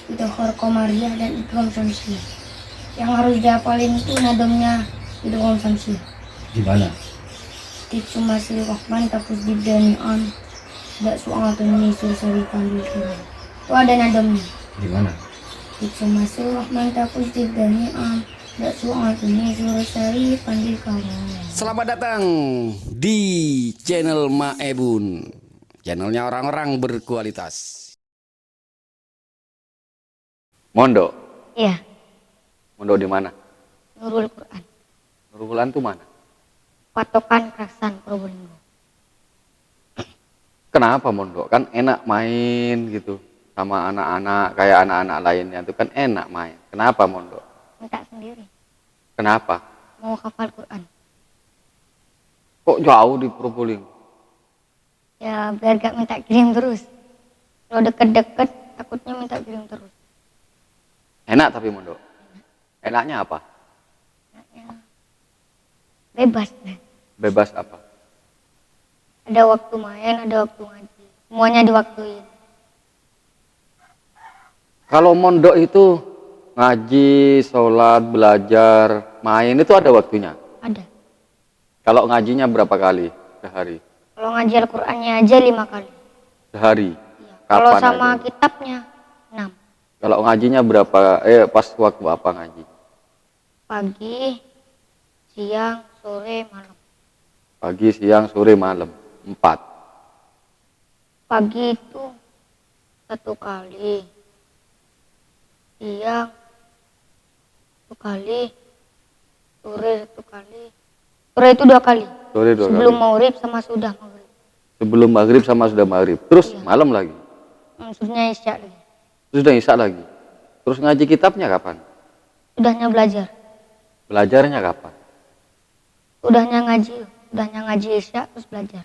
Idhor Komariah dan Idgham Syamsiyah. Yang harus dihafalin itu nadomnya Idgham Syamsiyah. Gimana? Titsumasil Rahman tapus dibdani'an dak su'atun nisur sawikan bilkiran. Itu ada nadomnya. Gimana? Titsumasil Rahman tapus dibdani'an dak su'atun nisur sawikan bilkiran. Selamat datang di channel Maebun, channelnya orang-orang berkualitas. Mondok. Iya, Mondok di mana? Nurul Quran. Nurul Quran tuh mana? Patokan Kerasan Probolinggo. Kenapa mondok? Kan enak main gitu sama anak-anak kayak anak-anak lainnya itu kan enak main. Kenapa mondok? Minta sendiri. Kenapa? Mau hafal Quran. Kok jauh di Probolinggo? Ya biar gak minta kirim terus. Kalau deket-deket takutnya minta kirim terus. Enak tapi mondok. Enaknya apa? Bebas deh. Bebas apa? Ada waktu main, ada waktu ngaji. Semuanya diwaktuin. Kalau mondok itu ngaji, sholat, belajar, main itu ada waktunya. Ada. Kalau ngajinya berapa kali sehari? Kalau ngaji Al-Qur'annya aja 5 kali. Sehari. Iya. Kalau Kapan sama aja? kitabnya 6. Kalau ngajinya berapa? Pas waktu apa ngaji? Pagi, siang, sore, malam. Pagi, siang, sore, malam. 4. Pagi itu 1 kali. Siang 1 kali. Sore 1 kali. Sore itu 2 kali. Sore 2 Sebelum kali. maghrib sama sudah maghrib. Sebelum maghrib sama sudah maghrib. Terus Iya. malam lagi. Maksudnya isya lagi. Terus sudah isya lagi. Terus ngaji kitabnya kapan? Sudahnya belajar. Belajarnya kapan? Sudahnya ngaji isya terus belajar.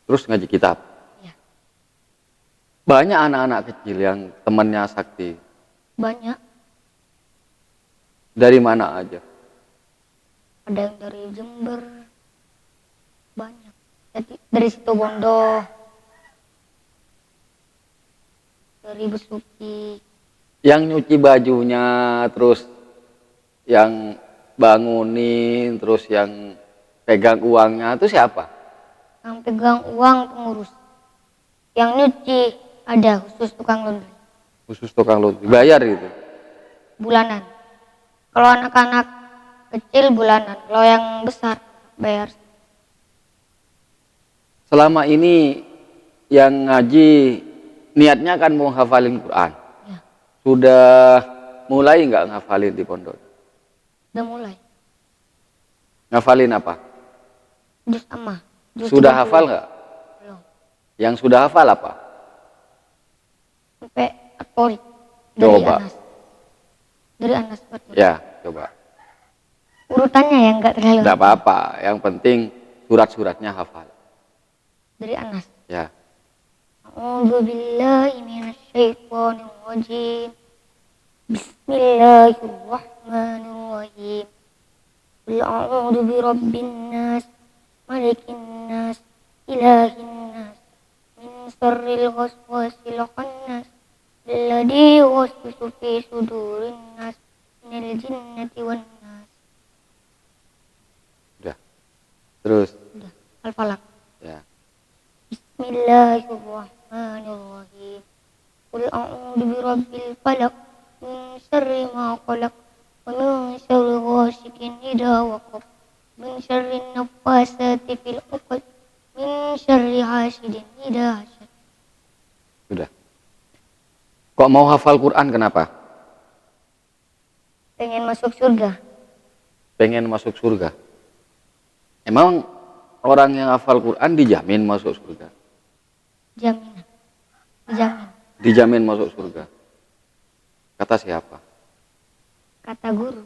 Terus ngaji kitab. Iya. Banyak anak-anak kecil yang temannya sakti. Banyak. Dari mana aja? Ada yang dari Jember. Banyak. Jadi dari Situbondo. Dari Besuki. Yang nyuci bajunya, terus yang bangunin, terus yang pegang uangnya itu siapa? Yang pegang uang pengurus. Yang nyuci ada khusus tukang laundry. Khusus tukang laundry. Bayar gitu. Bulanan. Kalau anak-anak kecil bulanan. Kalau yang besar bayar. Selama ini yang ngaji niatnya kan mau hafalin Quran. Ya, Sudah mulai nggak ngafalin di pondok? udah mulai. Ngafalin apa? Juz amma. Juz Sudah 30. hafal nggak? Belum. Yang sudah hafal apa? Sampai At-Thariq. Dari Coba. Anas. Dari Anas. Betul. Ya, coba. Urutannya yang enggak terlalu. Nggak apa-apa. Yang penting surat-suratnya hafal. Dari Anas. Ya. A'udzu billahi minasyaitonir rajim. Bismillahirrahmanirrahim. Qul a'udzu birabbin nas, malikin nas, ilahin nas, min syarril waswasil khannas, alladzi yuwaswisu fi sudurin nas, minal jinnati wan nas. Udah. Terus. Udah, Al-Falaq. Ya. Bismillahirrahmanirrahim. Qul a'udzu birabbil falaq min syarri ma khalaq wa min syarri ghasikin idza waqab min syarri naffasati fil 'uqad min syarri hasidin idza hasad. Sudah. Kok mau hafal Quran kenapa? Pengen masuk surga. Pengen masuk surga. Emang orang yang hafal Quran dijamin masuk surga? Jaminan. Dijamin. Dijamin masuk surga. Kata siapa? Kata guru.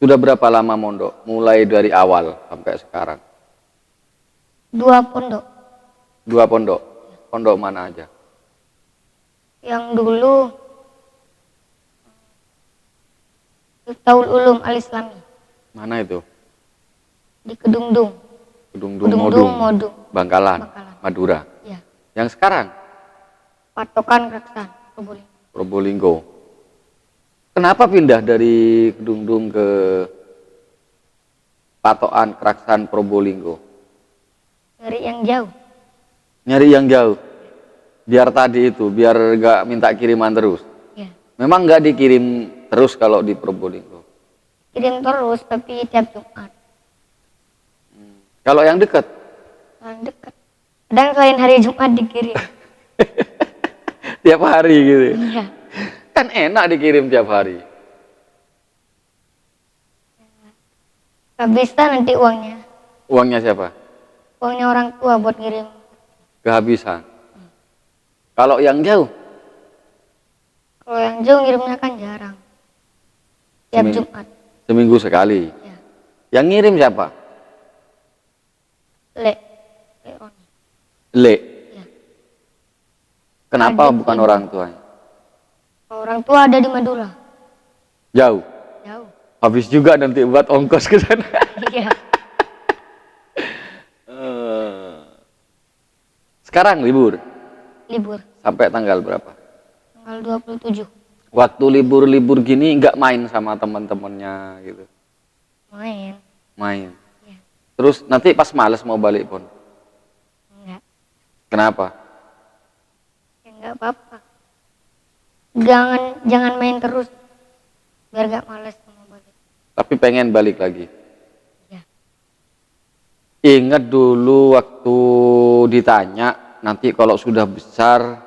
Sudah berapa lama mondok? Mulai dari awal sampai sekarang. 2 pondok. 2 pondok. Pondok mana aja? Yang dulu Miftahul Ulum Al-Islami Mana itu? di Kedungdung. Kedungdung Kedungdung Modung. Modung. Bangkalan. Bangkalan. Madura. Ya. Yang sekarang Patokan Keraksan, Probolinggo. Probolinggo. Kenapa pindah dari Kedungdung ke Patokan Keraksan Probolinggo? Dari yang jauh. Nyari yang jauh. Biar tadi itu, biar nggak minta kiriman terus. Ya. Memang nggak dikirim terus kalau di Probolinggo. Kirim terus tapi tiap Jumat. Kalau yang dekat, Paling dekat. Kadang selain hari Jumat dikirim. tiap hari gitu. Iya. Kan enak dikirim tiap hari. Gak bisa nanti uangnya. Uangnya siapa? Uangnya orang tua buat ngirim. Kehabisan. Kalau yang jauh, Kalau yang jauh ngirimnya kan jarang. Tiap Seming- Jumat. seminggu sekali. Ya. Yang ngirim siapa? Le Roni. Le. Ya. Kenapa Adik bukan ibu. orang tuanya? Kalau orang tua ada di Madura. Jauh. Jauh. Habis juga nanti buat ongkos ke sana. Iya. Sekarang libur. Libur. Sampai tanggal berapa? Tanggal 27. Waktu libur-libur gini nggak main sama teman-temannya gitu. Main. Main. Iya. Terus nanti pas males mau balik pun. Enggak. Kenapa? Ya enggak apa-apa. Jangan main terus. Biar gak males mau balik. Tapi pengen balik lagi. Ya. Ingat dulu waktu ditanya, nanti kalau sudah besar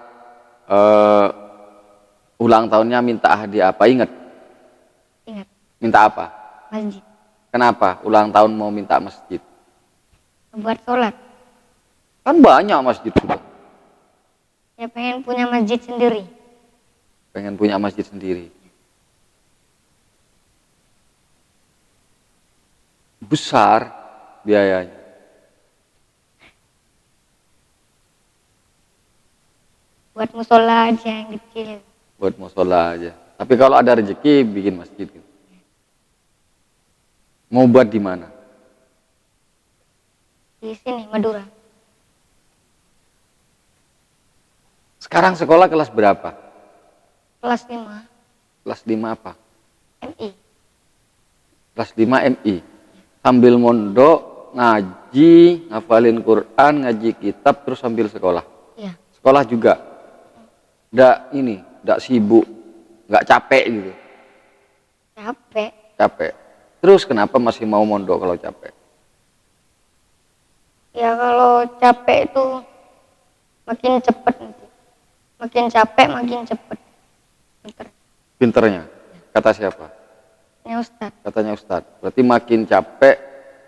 ulang tahunnya minta hadiah apa? Ingat? Ingat. Minta apa? Masjid. Kenapa? Ulang tahun mau minta masjid. Buat sholat. Kan banyak masjid sudah. Ya pengen punya masjid sendiri. Pengen punya masjid sendiri. Besar biayanya. Buat musola aja yang kecil. Buat musola aja. Tapi kalau ada rezeki bikin masjid gitu. Mau buat di mana? Di sini, Madura. Sekarang sekolah kelas berapa? Kelas 5. Kelas 5 apa? MI. Kelas 5 MI. Sambil mondok, ngaji, ngafalin Quran, ngaji kitab, terus sambil sekolah. Iya. Sekolah juga. Nggak sibuk, nggak capek gitu. Capek. Capek. Terus kenapa masih mau mondok kalau capek? Ya kalau capek itu makin cepet nanti. Makin capek makin cepet. Pinter. Pinternya, kata siapa? Ya Ustaz. Katanya Ustadz. Berarti makin capek,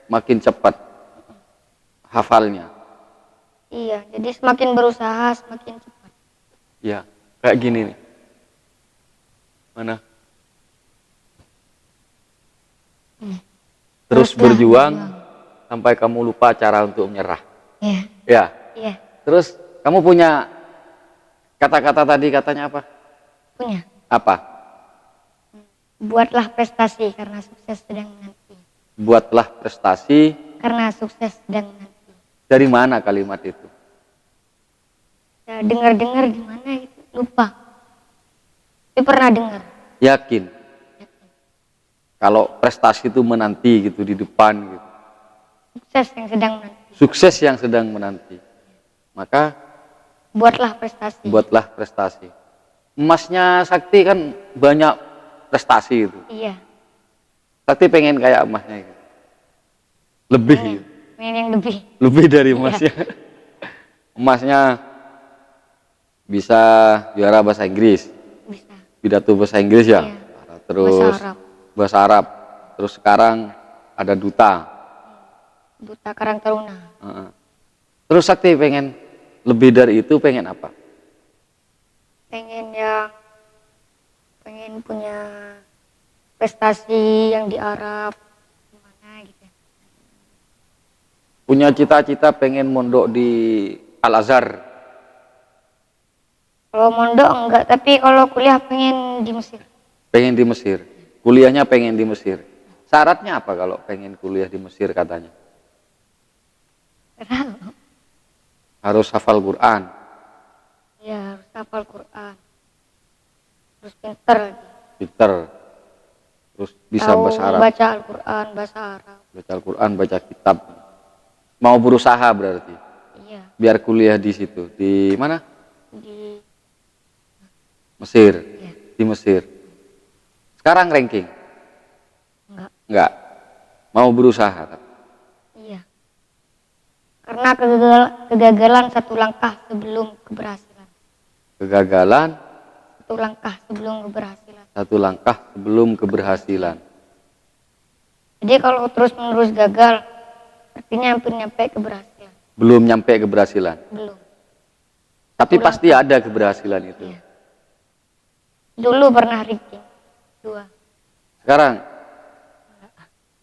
makin cepat hafalnya. Iya, jadi semakin berusaha semakin cepat. Ya, kayak gini nih. Mana? Terus berjuang sampai kamu lupa cara untuk menyerah. Iya. Ya. Iya. Terus kamu punya kata-kata tadi katanya apa? Punya. Apa? Buatlah prestasi karena sukses sedang menanti. Buatlah prestasi. Karena sukses sedang menanti. Dari mana kalimat itu? Ya, dengar-dengar gimana gitu, lupa. Tapi pernah dengar. Yakin. Kalau prestasi itu menanti gitu di depan gitu. Sukses yang sedang menanti. Sukses yang sedang menanti. Maka Buatlah prestasi. buatlah prestasi. Emasnya Sakti kan banyak prestasi itu. Iya. Sakti pengen kayak emasnya gitu. Lebih gitu. Pengen yang lebih. Lebih dari emasnya. Emasnya bisa juara bahasa Inggris. Bisa. Pidato bahasa Inggris ya. Iya. Terus Bahasa Arab. bahasa Arab. Terus sekarang ada duta. Duta Karang Taruna. Heeh. Terus Sakti pengen lebih dari itu, pengen apa? Pengen punya prestasi yang di Arab. Gimana gitu. Punya cita-cita pengen mondok di Al-Azhar. Kalau mondok enggak, tapi kalau kuliah pengen di Mesir. Pengen di Mesir. Kuliahnya pengen di Mesir. Syaratnya apa kalau pengen kuliah di Mesir katanya? Tahu. Harus hafal Quran. Ya harus hafal Quran. Terus pinter lagi. Pinter. Terus bisa Tahu bahasa Arab. baca Al-Quran, bahasa Arab. Baca Al-Quran, baca kitab. Mau berusaha berarti. Iya, Biar kuliah di situ. Di mana? di Mesir. Iya. Di Mesir. Sekarang ranking? Enggak. Mau berusaha. iya. Karena kegagalan satu langkah sebelum keberhasilan. Kegagalan Satu langkah sebelum keberhasilan. satu langkah sebelum keberhasilan. Jadi kalau terus-menerus gagal, artinya hampir nyampe keberhasilan. Belum nyampe keberhasilan. Belum. Tapi Satu pasti ada keberhasilan itu. Iya. Dulu pernah ranking 2. Sekarang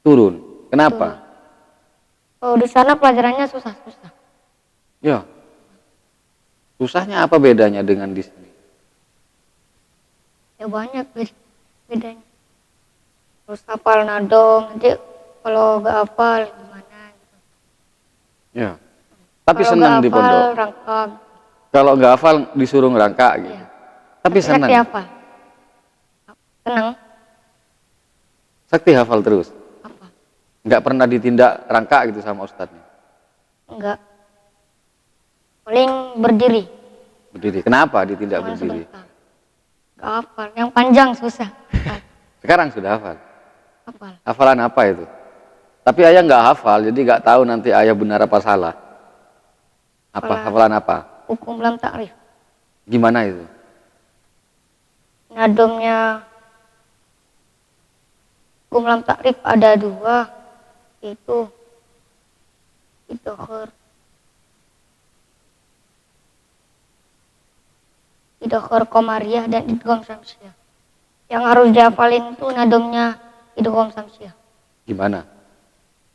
turun. Kenapa? Oh, di sana pelajarannya susah-susah. Ya. Susahnya apa bedanya dengan di sini? Ya banyak bedanya. Terus hafal nadom, nanti kalau nggak hafal gimana gitu. Ya. Tapi Kalau senang nggak di hafal, pondok. rangka. Kalau nggak hafal disuruh ngerangka gitu. Iya. Tapi senang. Sakti hafal. Senang. Sakti hafal terus. Apa? Nggak pernah ditindak rangka gitu sama ustadznya. Enggak. Paling berdiri. Berdiri. Kenapa ditindak Cuman berdiri? sebentar. Nggak hafal. Yang panjang susah. Sekarang sudah hafal. Hafal. Hafalan apa itu? Tapi ayah nggak hafal, jadi nggak tahu nanti ayah benar apa salah. Apa? Hafalan apa? Hukum lam takrif. Gimana itu? Nadomnya hukum lam takrif ada 2, yaitu idgham qamariyah dan idgham syamsiyah. Yang harus dihafalin itu nadomnya idgham syamsiyah. Gimana?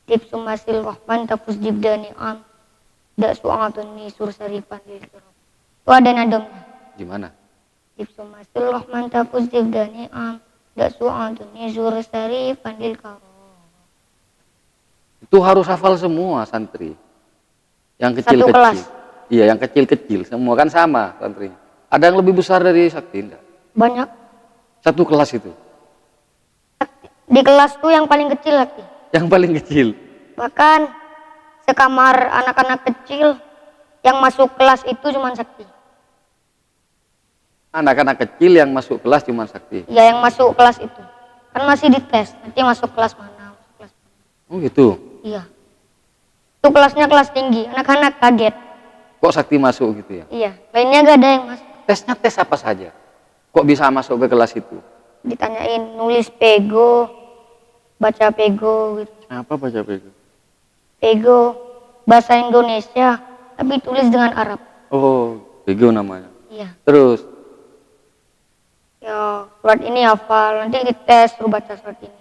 Dib sumasil rahman tafus jibdani am da su'atun nisur sarifan lil kiram. Itu ada nadomnya. Gimana? Dib sumasil rahman tafus jibdani am da su'atun nisur sarifan lil kiram. Itu harus hafal semua santri. Yang Satu kecil-kecil. kelas. Iya, yang kecil-kecil. Semua kan sama santrinya. Ada yang lebih besar dari Sakti enggak? Banyak. Satu kelas itu. Di kelas tuh yang paling kecil lagi. Yang paling kecil. Bahkan sekamar anak-anak kecil yang masuk kelas itu cuma Sakti. Anak-anak kecil yang masuk kelas cuma Sakti. Ya yang masuk kelas itu. Kan masih dites. Nanti masuk kelas mana. Masuk kelas mana. Oh gitu. Iya. Itu kelasnya kelas tinggi. Anak-anak kaget. Kok Sakti masuk gitu ya? Iya. Lainnya gak ada yang masuk. Tesnya tes apa saja? Kok bisa masuk ke kelas itu? Ditanyain nulis pego, baca pego gitu. Apa baca bego? Pego bahasa Indonesia tapi tulis dengan Arab. Oh, bego namanya. Iya. Terus? Ya surat ini hafal, nanti dites suruh baca surat ini.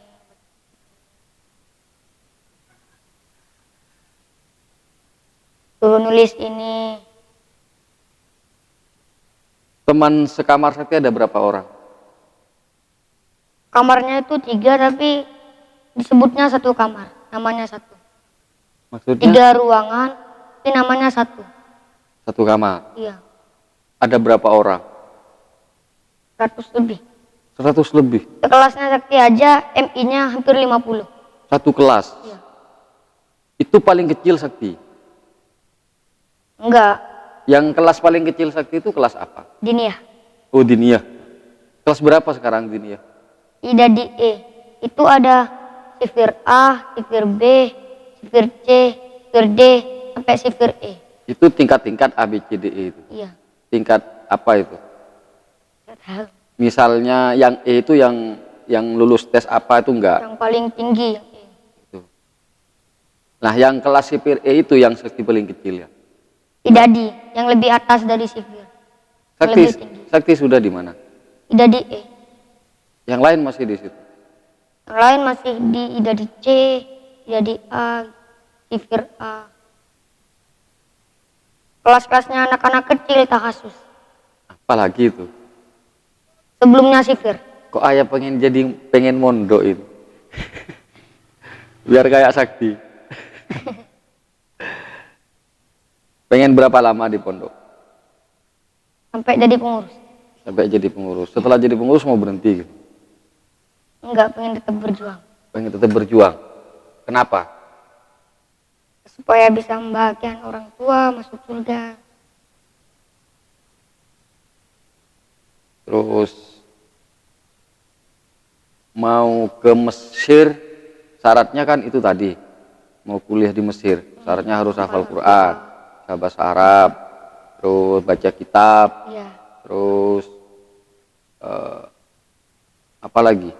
Suruh nulis ini. Teman sekamar Sakti ada berapa orang? Kamarnya itu 3 tapi disebutnya satu kamar, namanya satu. Maksudnya? 3 ruangan, tapi namanya satu. Satu kamar. Iya, Ada berapa orang? 100 lebih. 100 lebih. Kelasnya Sakti aja MI-nya hampir 50. Satu kelas. Iya. Itu paling kecil Sakti. Enggak, Yang kelas paling kecil Sakti itu kelas apa? diniyah. Oh, diniyah. Kelas berapa sekarang diniyah? Ida di E. Itu ada sifir A, sifir B, sifir C, sifir D, sampai sifir E. Itu tingkat-tingkat A, B, C, D, E itu. Iya, Tingkat apa itu? nggak tahu. Misalnya yang E itu yang lulus tes apa itu enggak? Yang paling tinggi yang E. Itu. Nah, yang kelas sipir E itu yang Sakti paling kecil ya. Ida di, yang lebih atas dari sifir. Yang lebih tinggi. Sakti sudah di mana? Ida di E. Yang lain masih di situ. Yang lain masih di Ida di C, Ida di A, sifir A. Kelas-kelasnya anak-anak kecil tahasus. Apalagi itu. Sebelumnya sifir. Kok ayah pengen mondok itu? Biar kayak Sakti. Pengen berapa lama di pondok? sampai jadi pengurus. Sampai jadi pengurus. Setelah jadi pengurus mau berhenti gitu. Enggak, pengen tetap berjuang. Pengen tetap berjuang. Kenapa? Supaya bisa membahagiakan orang tua masuk surga. Terus mau ke Mesir, syaratnya kan itu tadi. Mau kuliah di Mesir, syaratnya harus hafal Quran, bisa bahasa Arab, terus baca kitab, Iya, terus apa lagi?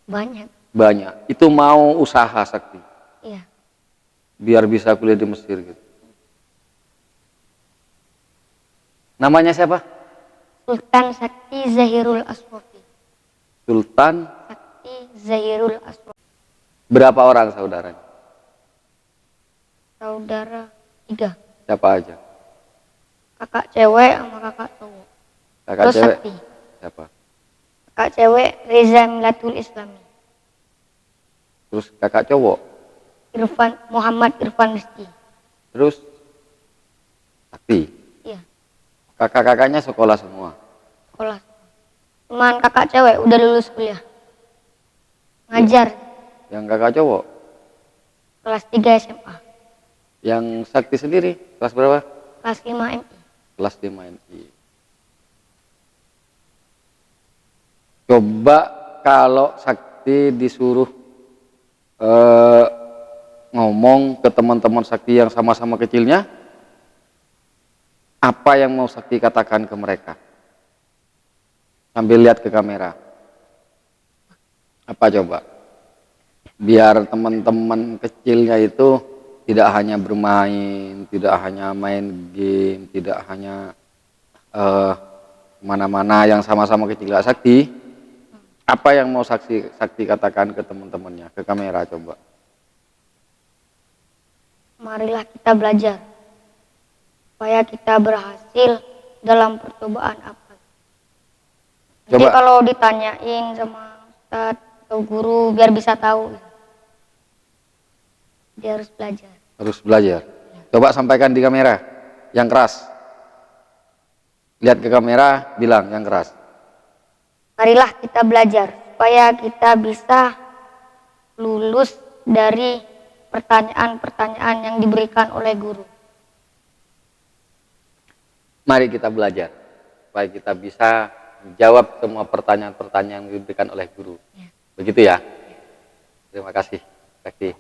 banyak. Banyak. Itu mau usaha sakti, Iya. biar bisa kuliah di Mesir gitu. Namanya siapa? Sultan Sakti Zahirul Aswafi. Sultan. Sakti Zahirul Aswafi. Berapa orang saudaranya? Saudara 3. Siapa aja? Kakak cewek sama kakak cowok. Kakak Terus cewek? Sakti. Siapa? Kakak cewek Reza Milatul Islami. Terus kakak cowok? Muhammad Irfan Rizki. Terus Sakti. Iya, Kakak-kakaknya sekolah semua. sekolah. Cuman kakak cewek udah lulus kuliah. Ngajar Yang kakak cowok? kelas 3 SMA. Yang Sakti sendiri kelas berapa? Kelas 5 MI. Kelas 5 MI. Coba kalau Sakti disuruh ngomong ke teman-teman Sakti yang sama-sama kecilnya, apa yang mau Sakti katakan ke mereka? Sambil lihat ke kamera. Apa coba? Biar teman-teman kecilnya itu tidak hanya bermain, tidak hanya main game, tidak hanya mana-mana yang sama-sama kecil Sakti. Apa yang mau Sakti katakan ke teman-temannya, ke kamera coba? Marilah kita belajar supaya kita berhasil dalam percobaan apa. Jadi Coba. kalau ditanyain sama ustadz atau guru biar bisa tahu. Dia harus belajar. Harus belajar. Coba sampaikan di kamera yang keras. Lihat ke kamera, bilang yang keras. Marilah kita belajar supaya kita bisa lulus dari pertanyaan-pertanyaan yang diberikan oleh guru. Mari kita belajar supaya kita bisa menjawab semua pertanyaan-pertanyaan yang diberikan oleh guru. Ya. Begitu ya? Terima kasih, Sakti.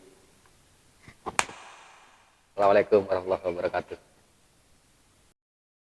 Assalamualaikum warahmatullahi wabarakatuh.